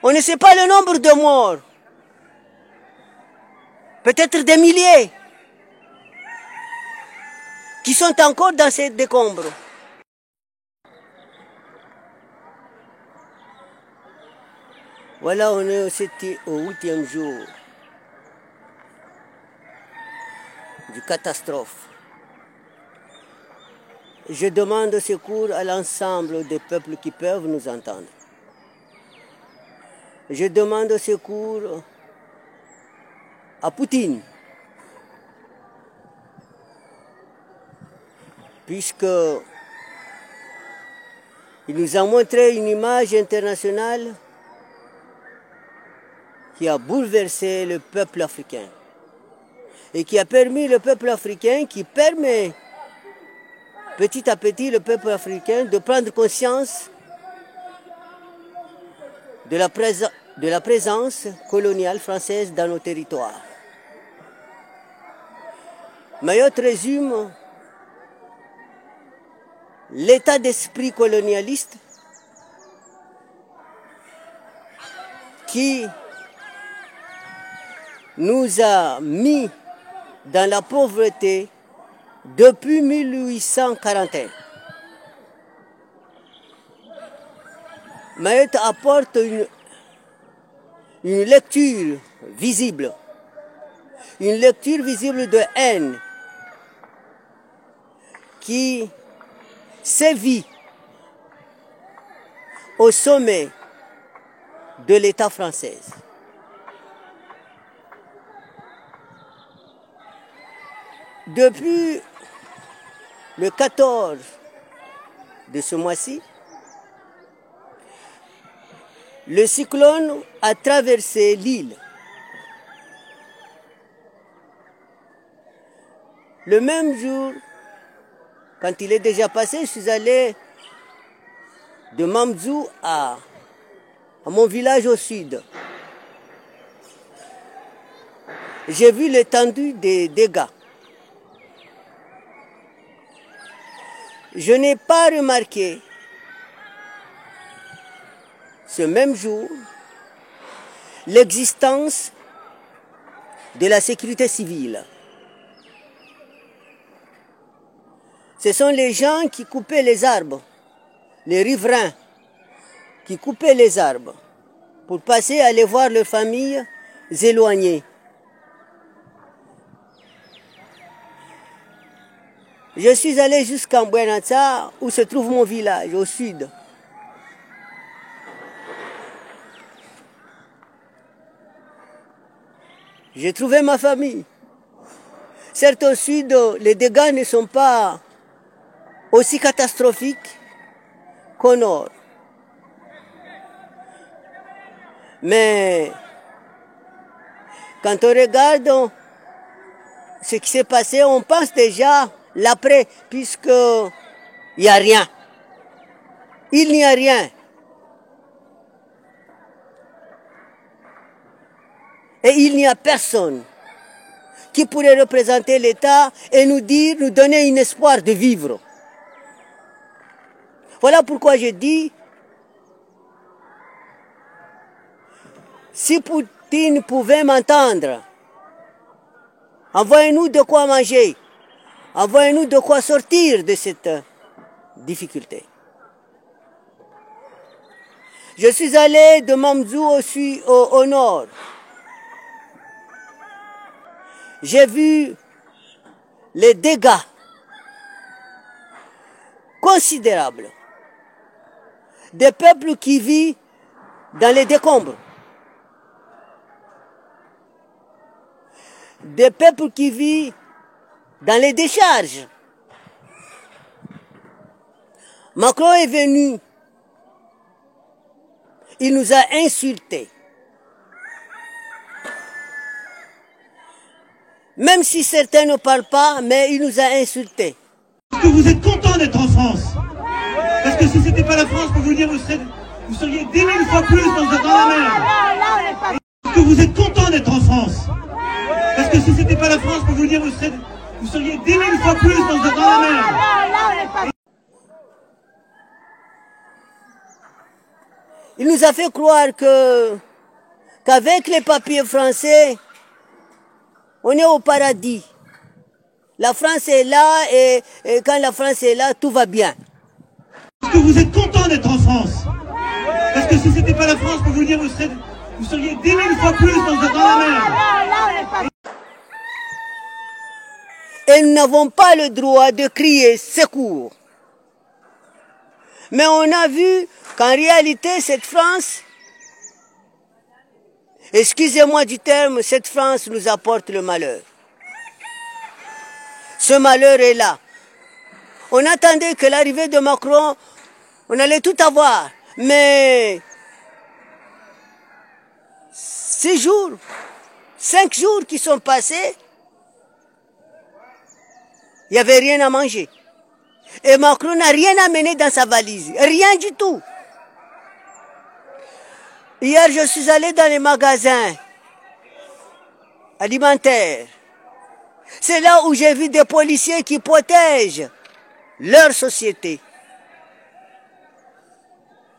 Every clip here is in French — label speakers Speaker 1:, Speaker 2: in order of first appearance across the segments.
Speaker 1: On ne sait pas le nombre de morts. Peut-être des milliers qui sont encore dans ces décombres. Voilà, on est au 8e jour du catastrophe. Je demande secours à l'ensemble des peuples qui peuvent nous entendre. Je demande secours à Poutine, puisque il nous a montré une image internationale qui a bouleversé le peuple africain et qui a permis le peuple africain, qui permet petit à petit le peuple africain de prendre conscience de la présence coloniale française dans nos territoires. Mayotte résume l'état d'esprit colonialiste qui nous a mis dans la pauvreté depuis 1841. Mayotte apporte une lecture visible de haine qui sévit au sommet de l'État français. Depuis le 14 de ce mois-ci, le cyclone a traversé l'île. Le même jour, quand il est déjà passé, je suis allé de Mamzou à mon village au sud. J'ai vu l'étendue des dégâts. Je n'ai pas remarqué ce même jour l'existence de la sécurité civile. Ce sont les gens qui coupaient les arbres, les riverains qui coupaient les arbres pour passer aller voir leurs familles éloignées. Je suis allé jusqu'en Buenatsa, où se trouve mon village, au sud. J'ai trouvé ma famille. Certes, au sud, les dégâts ne sont pas aussi catastrophiques qu'au nord. Mais quand on regarde ce qui s'est passé, on pense déjà l'après, puisqu'il n'y a rien. Il n'y a rien. Et il n'y a personne qui pourrait représenter l'État et nous donner un espoir de vivre. Voilà pourquoi je dis, si Poutine pouvait m'entendre, envoyez-nous de quoi manger, envoyez-nous de quoi sortir de cette difficulté. Je suis allé de Mamzou au nord. J'ai vu les dégâts considérables des peuples qui vivent dans les décombres, des peuples qui vivent dans les décharges. Macron est venu, il nous a insultés. Même si certains ne parlent pas, mais il nous a insultés.
Speaker 2: Est-ce que vous êtes content d'être en France? Parce que si c'était pas la France, pour vous dire, vous seriez 10 000 fois plus dans la merde. Est-ce que vous êtes content d'être en France? Parce que si c'était pas la France, pour vous dire, vous seriez 10 000 fois plus dans la merde.
Speaker 1: Il nous a fait croire qu'avec les papiers français, on est au paradis. La France est là et quand la France est là, tout va bien.
Speaker 2: Est-ce que vous êtes content d'être en France? Est-ce que si c'était pas la France, pour vous dire, vous seriez 10 000 fois plus dans la merde?
Speaker 1: Et nous n'avons pas le droit de crier secours. Mais on a vu qu'en réalité, cette France, excusez-moi du terme, cette France nous apporte le malheur. Ce malheur est là. On attendait que l'arrivée de Macron, on allait tout avoir. Mais 6 jours, 5 jours qui sont passés, il n'y avait rien à manger. Et Macron n'a rien amené dans sa valise. Rien du tout. Hier, je suis allé dans les magasins alimentaires. C'est là où j'ai vu des policiers qui protègent leur société.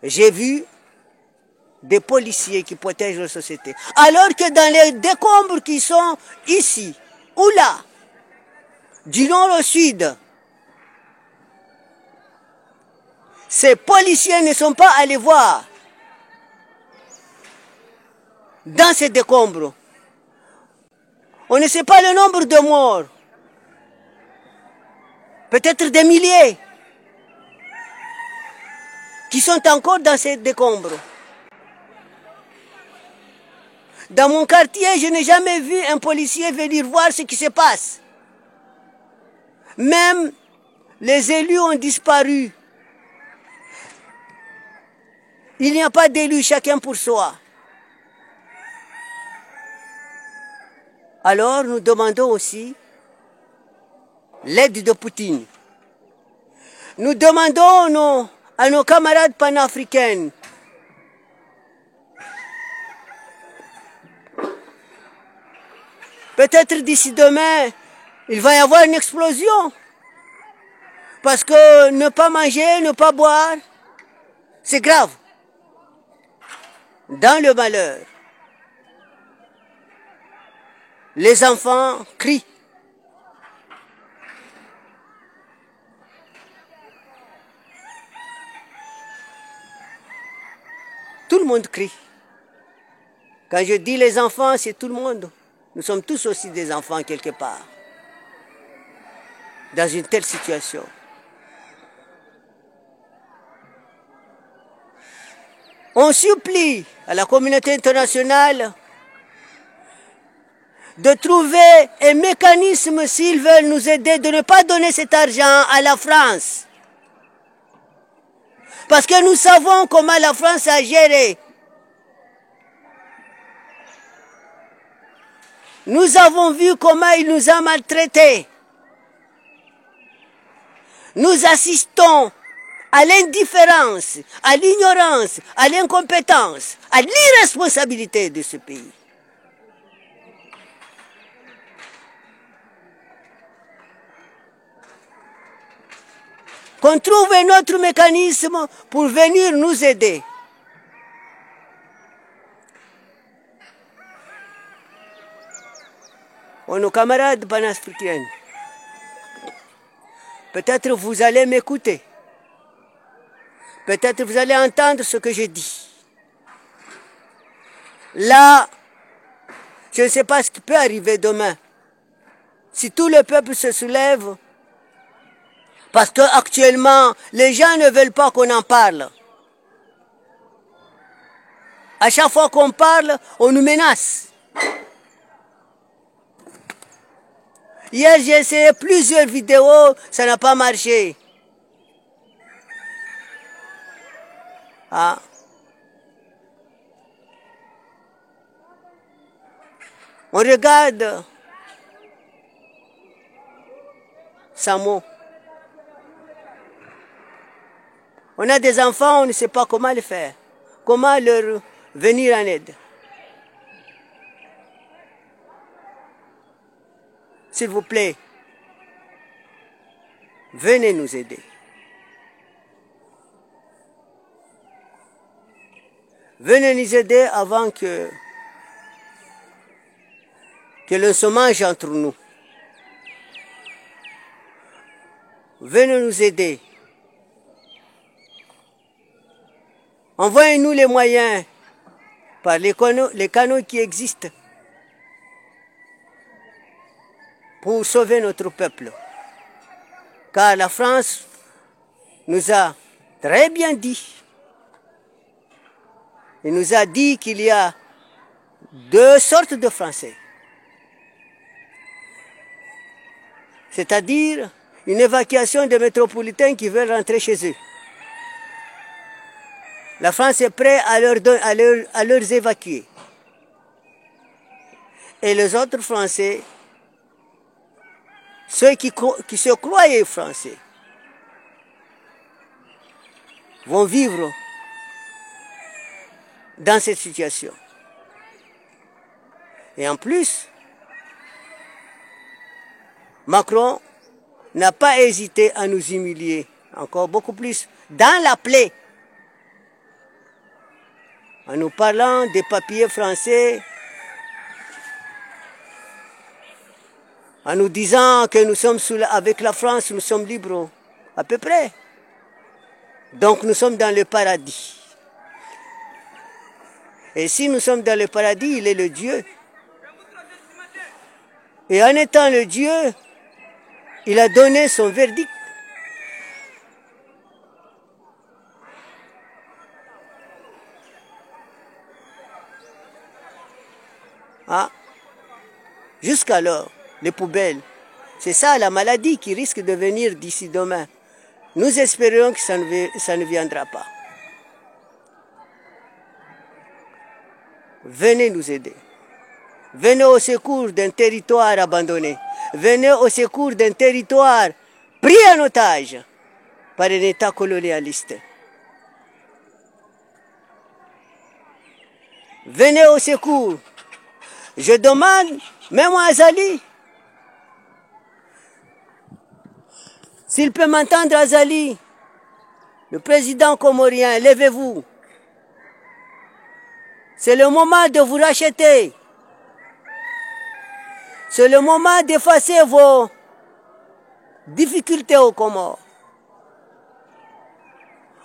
Speaker 1: J'ai vu des policiers qui protègent leur société. Alors que dans les décombres qui sont ici ou là, du nord au sud, ces policiers ne sont pas allés voir dans ces décombres. On ne sait pas le nombre de morts. Peut-être des milliers qui sont encore dans ces décombres. Dans mon quartier, je n'ai jamais vu un policier venir voir ce qui se passe. Même les élus ont disparu. Il n'y a pas d'élus, chacun pour soi. Alors nous demandons aussi l'aide de Poutine. Nous demandons à nos camarades panafricains peut-être d'ici demain, il va y avoir une explosion. Parce que ne pas manger, ne pas boire, c'est grave. Dans le malheur, les enfants crient. Tout le monde crie. Quand je dis les enfants, c'est tout le monde. Nous sommes tous aussi des enfants quelque part. Dans une telle situation. On supplie à la communauté internationale de trouver un mécanisme s'ils veulent nous aider, de ne pas donner cet argent à la France. Parce que nous savons comment la France a géré. Nous avons vu comment il nous a maltraités. Nous assistons à l'indifférence, à l'ignorance, à l'incompétence, à l'irresponsabilité de ce pays. Qu'on trouve un autre mécanisme pour venir nous aider. Nos camarades panafricains, peut-être vous allez m'écouter. Peut-être vous allez entendre ce que je dis. Là, je ne sais pas ce qui peut arriver demain. Si tout le peuple se soulève, parce qu'actuellement, les gens ne veulent pas qu'on en parle. À chaque fois qu'on parle, on nous menace. Hier, j'ai essayé plusieurs vidéos, ça n'a pas marché. Ah. On regarde Samo. On a des enfants, on ne sait pas comment les faire. Comment leur venir en aide. S'il vous plaît, venez nous aider. Venez nous aider avant que l'on se mange entre nous. Venez nous aider. Envoyez-nous les moyens par les canaux qui existent pour sauver notre peuple. Car la France nous a très bien dit. Il nous a dit qu'il y a deux sortes de Français. C'est-à-dire une évacuation des métropolitains qui veulent rentrer chez eux. La France est prête à leur évacuer. Et les autres Français, ceux qui se croyaient Français, vont vivre dans cette situation. Et en plus, Macron n'a pas hésité à nous humilier, encore beaucoup plus, dans la plaie, en nous parlant des papiers français, en nous disant que nous sommes avec la France, nous sommes libres, à peu près. Donc nous sommes dans le paradis. Et si nous sommes dans le paradis, il est le Dieu. Et en étant le Dieu, il a donné son verdict. Ah. Jusqu'alors, les poubelles, c'est ça la maladie qui risque de venir d'ici demain. Nous espérons que ça ne viendra pas. Venez nous aider. Venez au secours d'un territoire abandonné. Venez au secours d'un territoire pris en otage par un État colonialiste. Venez au secours. Je demande, même à Azali, s'il peut m'entendre, Azali, le président comorien, levez-vous. C'est le moment de vous racheter. C'est le moment d'effacer vos difficultés aux Comores.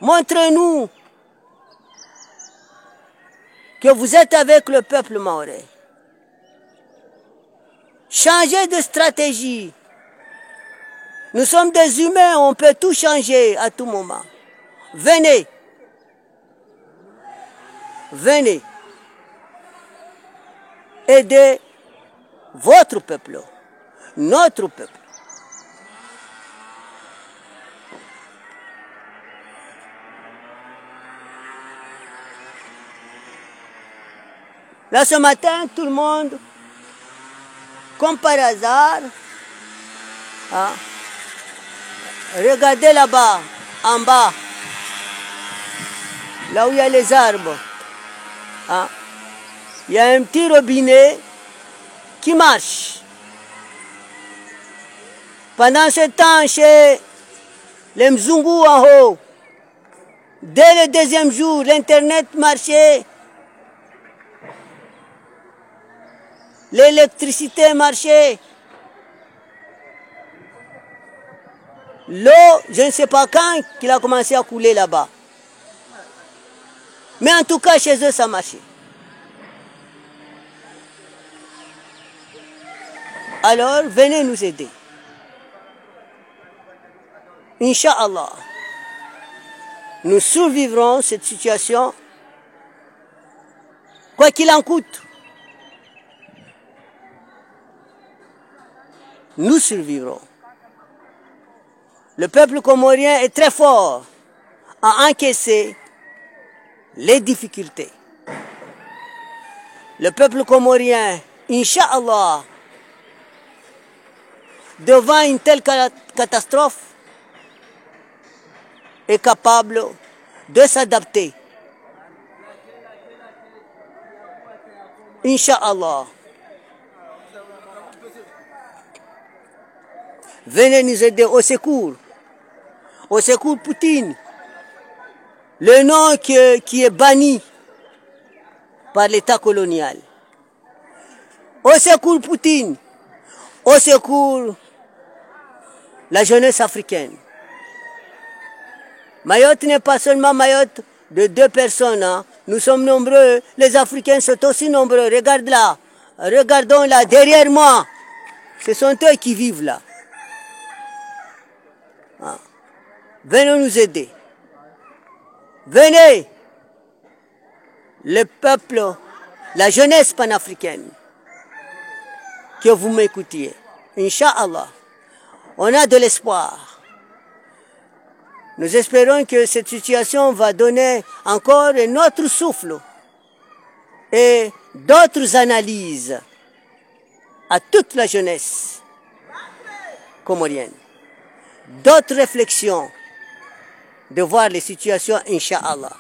Speaker 1: Montrez-nous que vous êtes avec le peuple mahorais. Changez de stratégie. Nous sommes des humains, on peut tout changer à tout moment. Venez. Venez. Aidez votre peuple, notre peuple. Là, ce matin, tout le monde, comme par hasard, hein, regardez là-bas, en bas, là où il y a les arbres, hein, il y a un petit robinet qui marche. Pendant ce temps, chez les Mzungu en haut, dès le deuxième jour, l'Internet marchait, l'électricité marchait, l'eau, je ne sais pas quand, qu'il a commencé à couler là-bas. Mais en tout cas, chez eux, ça marchait. Alors, venez nous aider. Inch'Allah, nous survivrons cette situation, quoi qu'il en coûte. Nous survivrons. Le peuple comorien est très fort à encaisser les difficultés. Le peuple comorien, Inch'Allah, devant une telle catastrophe, est capable de s'adapter. Inch'Allah. Venez nous aider au secours Poutine. Le nom qui est banni par l'État colonial. Au secours Poutine, au secours la jeunesse africaine. Mayotte n'est pas seulement Mayotte de 2 personnes. Hein. Nous sommes nombreux, les Africains sont aussi nombreux. Regarde là, regardons là, derrière moi. Ce sont eux qui vivent là. Ah. Venez nous aider. Venez, le peuple, la jeunesse panafricaine, que vous m'écoutiez. Inch'Allah, on a de l'espoir. Nous espérons que cette situation va donner encore un autre souffle et d'autres analyses à toute la jeunesse comorienne. D'autres réflexions de voir les situations, Inch'Allah.